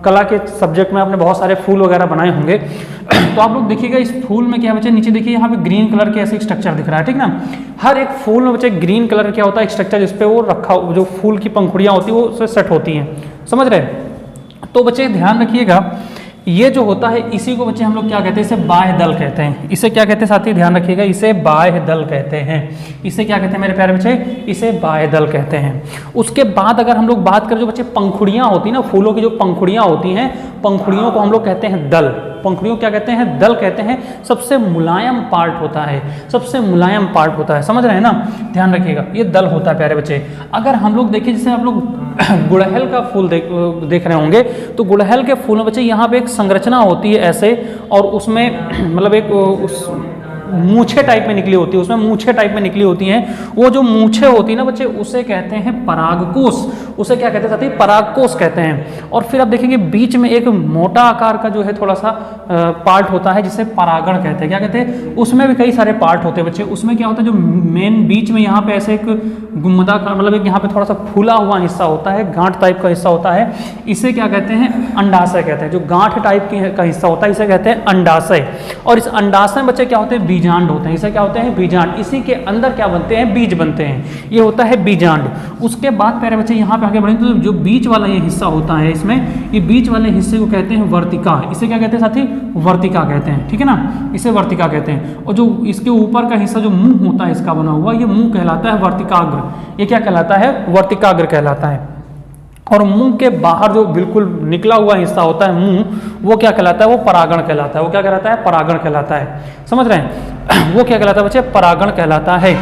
कला के सब्जेक्ट में आपने बहुत सारे फूल वगैरह बनाए होंगे। तो आप लोग देखिएगा इस फूल में क्या बच्चे, नीचे देखिए यहाँ पे ग्रीन कलर के ऐसे स्ट्रक्चर दिख रहा है, ठीक ना। हर एक फूल में बच्चे ग्रीन कलर क्या होता है स्ट्रक्चर, जिसपे वो रखा, जो फूल की पंखुड़ियाँ होती है वो उससे सेट होती हैं, समझ रहे हैं। तो बच्चे ध्यान रखिएगा, ये जो होता है इसी को बच्चे हम लोग क्या कहते हैं, इसे बाह्य दल कहते हैं। इसे क्या कहते हैं साथी, ध्यान रखिएगा, इसे बाह्य दल कहते हैं। इसे क्या कहते हैं मेरे प्यारे बच्चे, इसे बाह्य दल कहते हैं। उसके बाद अगर हम लोग बात करें, जो बच्चे पंखुड़ियाँ होती हैं ना, फूलों की जो पंखुड़ियाँ होती हैं, पंखुड़ियों को हम लोग कहते हैं दल। पंखुड़ियों क्या कहते हैं, दल कहते हैं। सबसे मुलायम पार्ट होता है, सबसे मुलायम पार्ट होता है, समझ रहे हैं ना, ध्यान रखिएगा, ये दल होता है प्यारे बच्चे। अगर हम लोग देखें, जैसे आप लोग गुड़हल का फूल देख रहे होंगे, तो गुड़हल के फूल में बच्चे यहाँ पे एक संरचना होती है ऐसे, और उसमें मतलब एक उस मूछे टाइप में निकली होती है, उसमें मूछे टाइप में निकली होती हैं। वो जो मूछे होती है ना बच्चे, उसे कहते हैं परागकोश। उसे क्या कहते हैं साथी, परागकोश कहते हैं। और फिर आप देखेंगे बीच में एक मोटा आकार का जो है थोड़ा सा पार्ट होता है, जिसे परागण कहते हैं। क्या कहते हैं, उसमें भी कई सारे पार्ट होते हैं बच्चे। उसमें क्या होता है, जो मेन बीच में यहाँ पे ऐसे एक गुम्मदाकार, मतलब एक यहाँ पे थोड़ा सा फूला हुआ हिस्सा होता है, गांठ टाइप का हिस्सा होता है, इसे क्या कहते हैं, अंडाशय कहते हैं। जो गांठ टाइप का हिस्सा होता है इसे कहते हैं अंडाशय। और इस अंडाशय में बच्चे क्या होते हैं, बीजांड होते हैं। इसे क्या होते हैं, बीजांड। इसी के अंदर क्या बनते हैं, बीज बनते हैं, ये होता है बीजांड। उसके बाद प्यारे बच्चे यहाँ पे आगे बढ़ेंगे, तो जो बीच वाला ये हिस्सा होता है, इसमें ये बीच वाले हिस्से को कहते हैं वर्तिका। इसे क्या कहते हैं साथी, वर्तिका कहते हैं, ठीक है ना, इसे वर्तिका कहते हैं। और जो इसके ऊपर का हिस्सा जो मुंह होता है इसका बना हुआ, ये मुंह कहलाता है वर्तिकाग्र। ये क्या कहलाता है, वर्तिकाग्र कहलाता है। और मुंह के बाहर जो बिल्कुल निकला हुआ हिस्सा होता है मुंह, वो क्या कहलाता है, वो परागण कहलाता है। वो क्या कहलाता है, परागण कहलाता है, समझ रहे हैं। वो क्या कहलाता है बच्चे, परागण कहलाता है।